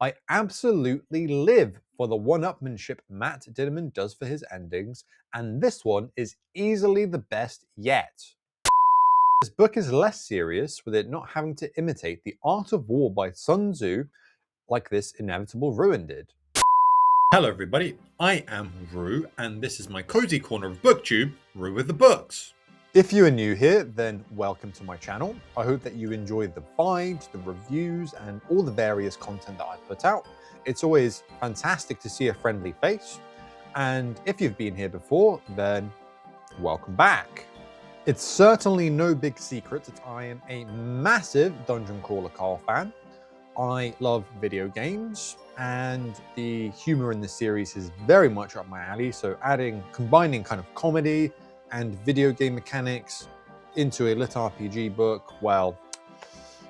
I absolutely live for the one-upmanship Matt Dinniman does for his endings, and this one is easily the best yet. This book is less serious, with it not having to imitate the art of war by Sun Tzu like this inevitable ruin did. Hello everybody, I am Rue, and this is my cozy corner of Booktube, Rue with the Books. If you are new here, then welcome to my channel. I hope that you enjoy the vibes, the reviews, and all the various content that I put out. It's always fantastic to see a friendly face, and if you've been here before, then welcome back. It's certainly no big secret that I am a massive Dungeon Crawler Carl fan. I love video games, and the humor in the series is very much up my alley, so combining kind of comedy and video game mechanics into a lit RPG book, well,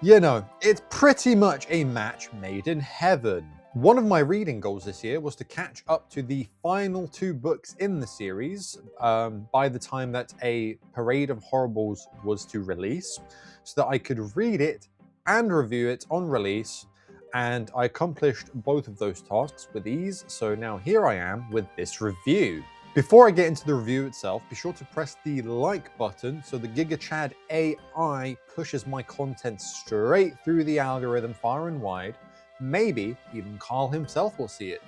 you know, it's pretty much a match made in heaven. One of my reading goals this year was to catch up to the final 2 books in the series by the time that A Parade of Horribles was to release, so that I could read it and review it on release, and I accomplished both of those tasks with ease, so now here I am with this review. Before I get into the review itself, be sure to press the like button so the GigaChad AI pushes my content straight through the algorithm far and wide. Maybe even Carl himself will see it.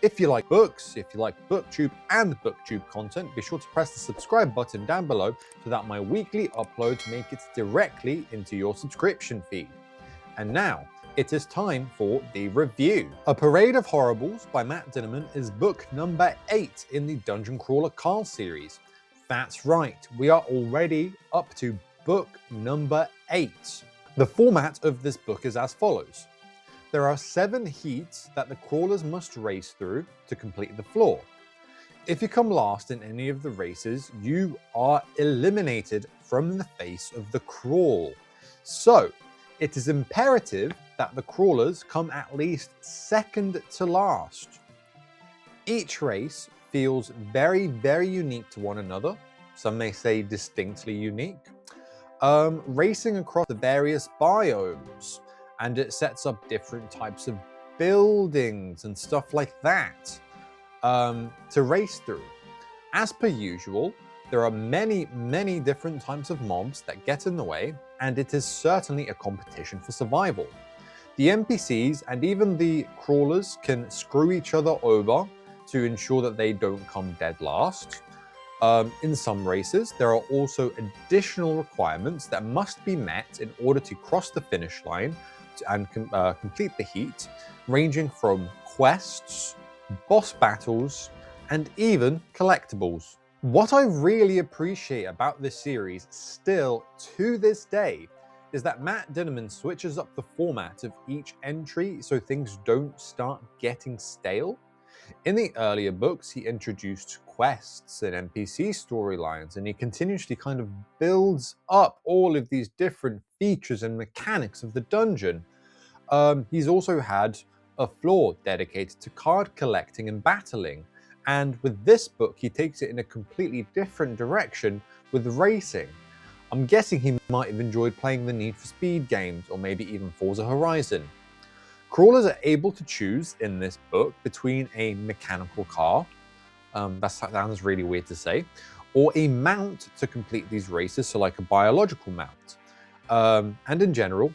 If you like books, if you like Booktube and Booktube content, be sure to press the subscribe button down below so that my weekly uploads make it directly into your subscription feed. And now, it is time for the review. A Parade of Horribles by Matt Dinniman is book number 8 in the Dungeon Crawler Carl series. That's right, we are already up to book number 8. The format of this book is as follows. There are 7 heats that the crawlers must race through to complete the floor. If you come last in any of the races, you are eliminated from the face of the crawl. So, it is imperative that the crawlers come at least second to last. Each race feels very, very unique to one another. Some may say distinctly unique. Racing across the various biomes, and it sets up different types of buildings and stuff like that to race through. As per usual, there are many, many different types of mobs that get in the way, and it is certainly a competition for survival. The NPCs and even the crawlers can screw each other over to ensure that they don't come dead last. In some races, there are also additional requirements that must be met in order to cross the finish line and complete the heat, ranging from quests, boss battles, and even collectibles. What I really appreciate about this series still to this day is that Matt Dinniman switches up the format of each entry so things don't start getting stale. In the earlier books, he introduced quests and NPC storylines, and he continuously kind of builds up all of these different features and mechanics of the dungeon. He's also had a floor dedicated to card collecting and battling, and with this book, he takes it in a completely different direction with racing. I'm guessing he might have enjoyed playing the Need for Speed games, or maybe even Forza Horizon. Crawlers are able to choose in this book between a mechanical car, that sounds really weird to say, or a mount to complete these races, so like a biological mount. And in general,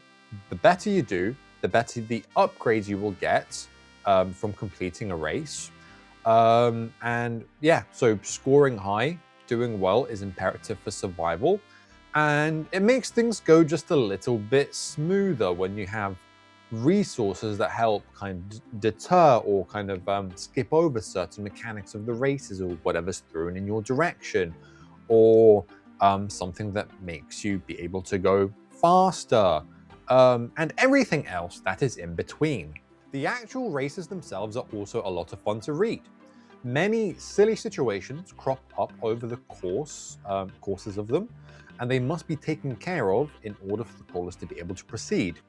the better you do, the better the upgrades you will get from completing a race. And yeah, so scoring high, doing well is imperative for survival, and it makes things go just a little bit smoother when you have resources that help kind of deter or kind of skip over certain mechanics of the races or whatever's thrown in your direction, or something that makes you be able to go faster, and everything else that is in between. The actual races themselves are also a lot of fun to read. Many silly situations crop up over the courses of them, and they must be taken care of in order for the crawlers to be able to proceed.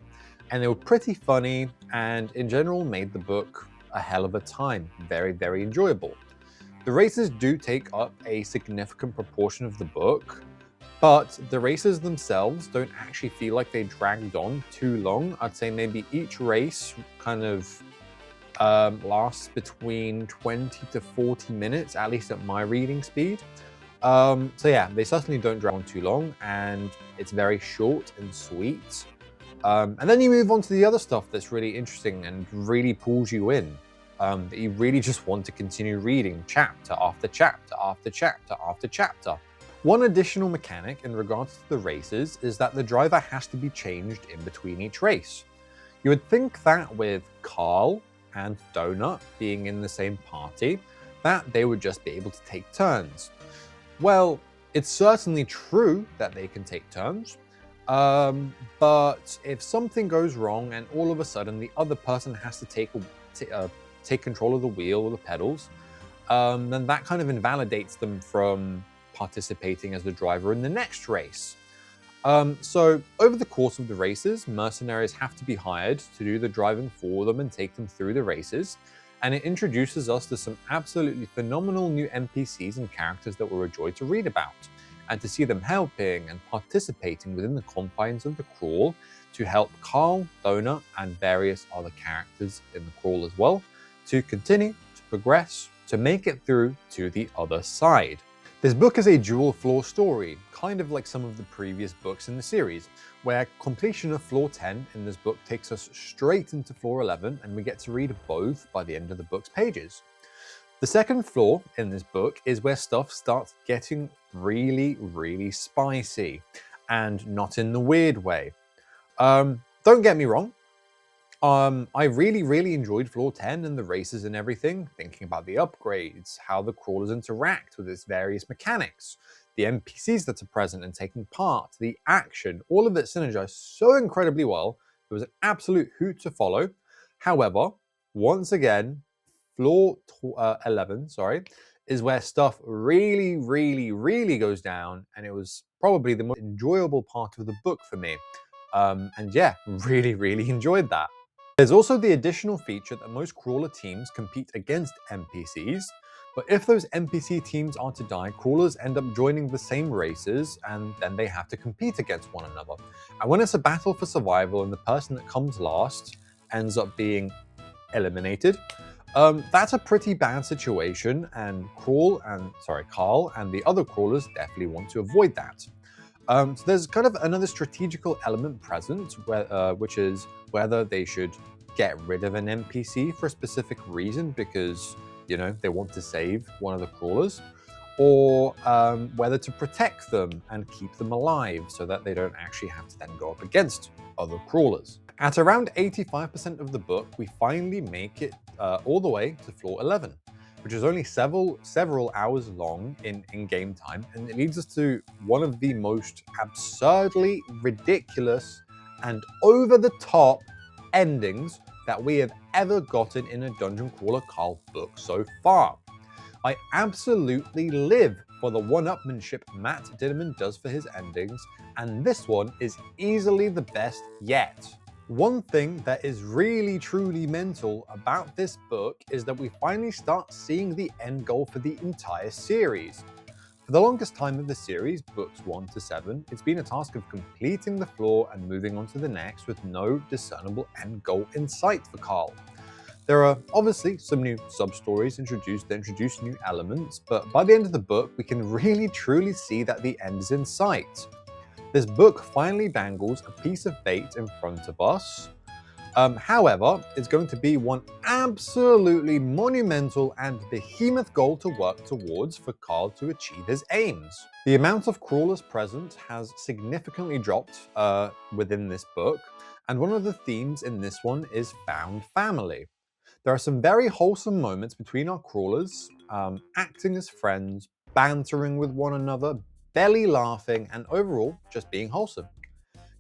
And they were pretty funny, and in general made the book a hell of a time. Very, very enjoyable. The races do take up a significant proportion of the book, But the races themselves don't actually feel like they dragged on too long. I'd say maybe each race kind of lasts between 20 to 40 minutes, at least at my reading speed. So yeah, they certainly don't drag on too long, and it's very short and sweet. And then you move on to the other stuff that's really interesting and really pulls you in. That you really just want to continue reading chapter after chapter after chapter after chapter. One additional mechanic in regards to the races is that the driver has to be changed in between each race. You would think that with Carl and Donut being in the same party, that they would just be able to take turns. Well, it's certainly true that they can take turns, but if something goes wrong and all of a sudden the other person has to take control of the wheel or the pedals, then that kind of invalidates them from participating as the driver in the next race. So over the course of the races, mercenaries have to be hired to do the driving for them and take them through the races. And it introduces us to some absolutely phenomenal new NPCs and characters that were a joy to read about, and to see them helping and participating within the confines of the crawl to help Carl, Donut, and various other characters in the crawl as well, to continue to progress, to make it through to the other side. This book is a dual floor story, kind of like some of the previous books in the series, where completion of floor 10 in this book takes us straight into floor 11, and we get to read both by the end of the book's pages. The second floor in this book is where stuff starts getting really, really spicy, and not in the weird way. Don't get me wrong, I really enjoyed floor 10 and the races and everything, thinking about the upgrades, how the crawlers interact with its various mechanics, the NPCs that are present and taking part, the action, all of it synergized so incredibly well. It was an absolute hoot to follow. However, once again, floor 11, is where stuff really goes down, and it was probably the most enjoyable part of the book for me. And yeah, really enjoyed that. There's also the additional feature that most crawler teams compete against NPCs, but if those NPC teams are to die, crawlers end up joining the same races, and then they have to compete against one another. And when it's a battle for survival and the person that comes last ends up being eliminated, that's a pretty bad situation, and Carl and the other crawlers definitely want to avoid that. So there's kind of another strategical element present, which is whether they should get rid of an NPC for a specific reason because, you know, they want to save one of the crawlers, or whether to protect them and keep them alive so that they don't actually have to then go up against other crawlers. At around 85% of the book, we finally make it all the way to floor 11. Which is only several hours long in game time, and it leads us to one of the most absurdly ridiculous and over-the-top endings that we have ever gotten in a Dungeon Crawler Carl book so far. I absolutely live for the one-upmanship Matt Dinniman does for his endings, and this one is easily the best yet. One thing that is really truly mental about this book is that we finally start seeing the end goal for the entire series. For the longest time of the series, books 1 to 7, it's been a task of completing the floor and moving on to the next with no discernible end goal in sight for Carl. There are obviously some new sub-stories introduced that introduce new elements, but by the end of the book, we can really truly see that the end is in sight. This book finally dangles a piece of bait in front of us. However, it's going to be one absolutely monumental and behemoth goal to work towards for Carl to achieve his aims. The amount of crawlers present has significantly dropped within this book, and one of the themes in this one is found family. There are some very wholesome moments between our crawlers, acting as friends, bantering with one another, belly laughing, and overall just being wholesome.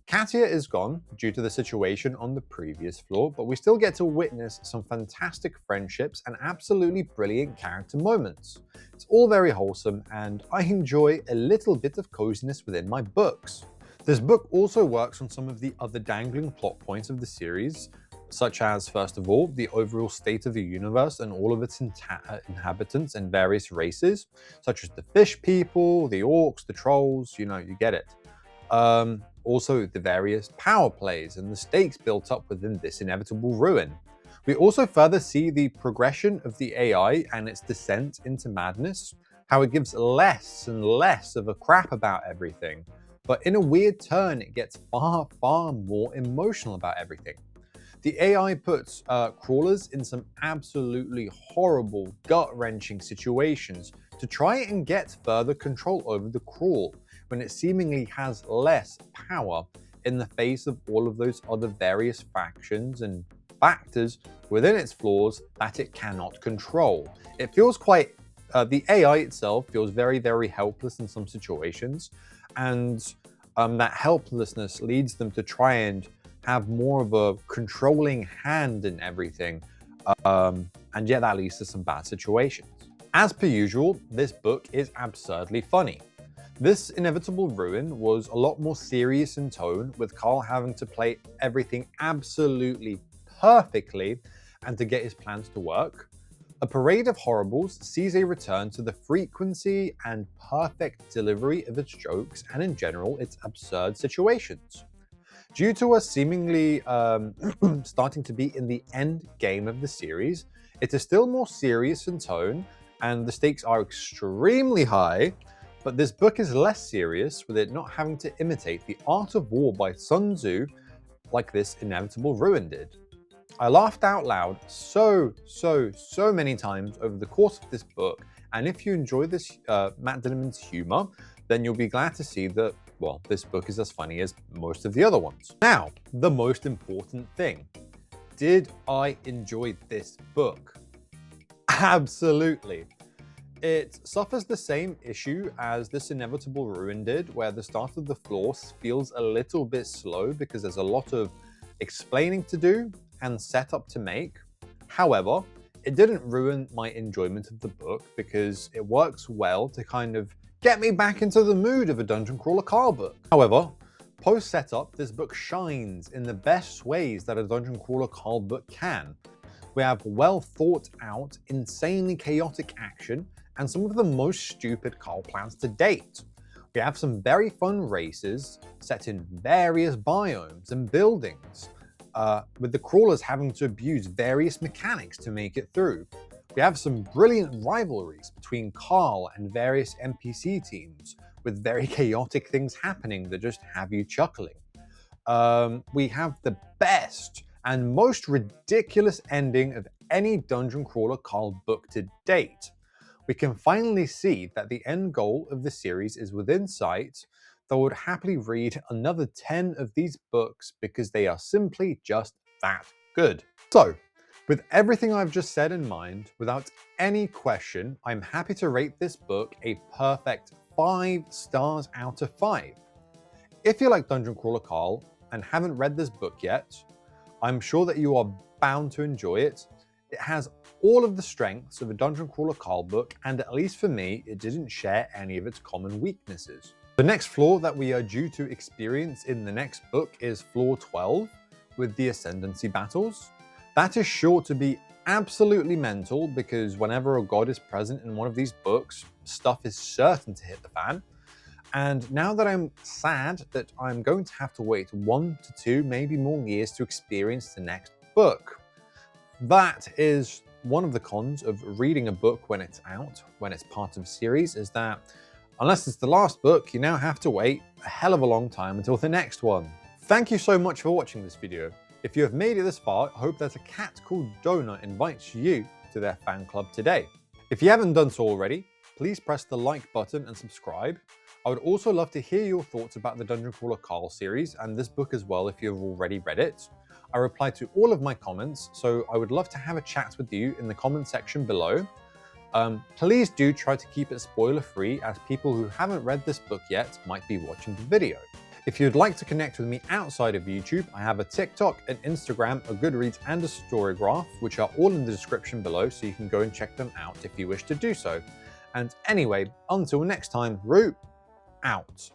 Katia is gone due to the situation on the previous floor, but we still get to witness some fantastic friendships and absolutely brilliant character moments. It's all very wholesome, and I enjoy a little bit of coziness within my books. This book also works on some of the other dangling plot points of the series, such as, first of all, the overall state of the universe and all of its inhabitants and various races, such as the fish people, the orcs, the trolls, you know, you get it. Also, the various power plays and the stakes built up within this inevitable ruin. We also further see the progression of the AI and its descent into madness, how it gives less and less of a crap about everything, but in a weird turn, it gets far, far more emotional about everything. The AI puts crawlers in some absolutely horrible, gut-wrenching situations to try and get further control over the crawl, when it seemingly has less power in the face of all of those other various factions and factors within its flaws that it cannot control. It feels quite, the AI itself feels very, very helpless in some situations, and that helplessness leads them to try and have more of a controlling hand in everything, and yet that leads to some bad situations. As per usual, this book is absurdly funny. This inevitable ruin was a lot more serious in tone, with Carl having to play everything absolutely perfectly and to get his plans to work. A Parade of Horribles sees a return to the frequency and perfect delivery of its jokes and in general its absurd situations. Due to us seemingly starting to be in the end game of the series, it is still more serious in tone and the stakes are extremely high, but this book is less serious, with it not having to imitate the art of war by Sun Tzu like this inevitable ruin did. I laughed out loud so many times over the course of this book, and if you enjoy this Matt Dinniman's humor, then you'll be glad to see that, well, this book is as funny as most of the other ones. Now, the most important thing. Did I enjoy this book? Absolutely. It suffers the same issue as this inevitable ruin did, where the start of the floor feels a little bit slow because there's a lot of explaining to do and setup to make. However, it didn't ruin my enjoyment of the book because it works well to kind of get me back into the mood of a Dungeon Crawler Carl book. However, post setup, this book shines in the best ways that a Dungeon Crawler Carl book can. We have well thought out, insanely chaotic action and some of the most stupid Carl plans to date. We have some very fun races set in various biomes and buildings, with the crawlers having to abuse various mechanics to make it through. We have some brilliant rivalries between Carl and various NPC teams, with very chaotic things happening that just have you chuckling. We have the best and most ridiculous ending of any Dungeon Crawler Carl book to date. We can finally see that the end goal of the series is within sight, though I would happily read another 10 of these books because they are simply just that good. So, with everything I've just said in mind, without any question, I'm happy to rate this book a perfect 5 stars out of 5. If you like Dungeon Crawler Carl and haven't read this book yet, I'm sure that you are bound to enjoy it. It has all of the strengths of a Dungeon Crawler Carl book, and at least for me, it didn't share any of its common weaknesses. The next flaw that we are due to experience in the next book is flaw 12, with the Ascendancy battles. That is sure to be absolutely mental, because whenever a god is present in one of these books, stuff is certain to hit the fan. And now that I'm sad that I'm going to have to wait 1 to 2, maybe more years to experience the next book. That is one of the cons of reading a book when it's out, when it's part of a series, is that unless it's the last book, you now have to wait a hell of a long time until the next one. Thank you so much for watching this video. If you have made it this far, I hope that a cat called Donut invites you to their fan club today. If you haven't done so already, please press the like button and subscribe. I would also love to hear your thoughts about the Dungeon Crawler Carl series and this book as well if you've already read it. I reply to all of my comments, so I would love to have a chat with you in the comment section below. Please do try to keep it spoiler-free, as people who haven't read this book yet might be watching the video. If you'd like to connect with me outside of YouTube, I have a TikTok, an Instagram, a Goodreads, and a Storygraph, which are all in the description below, so you can go and check them out if you wish to do so. And anyway, until next time, Root out.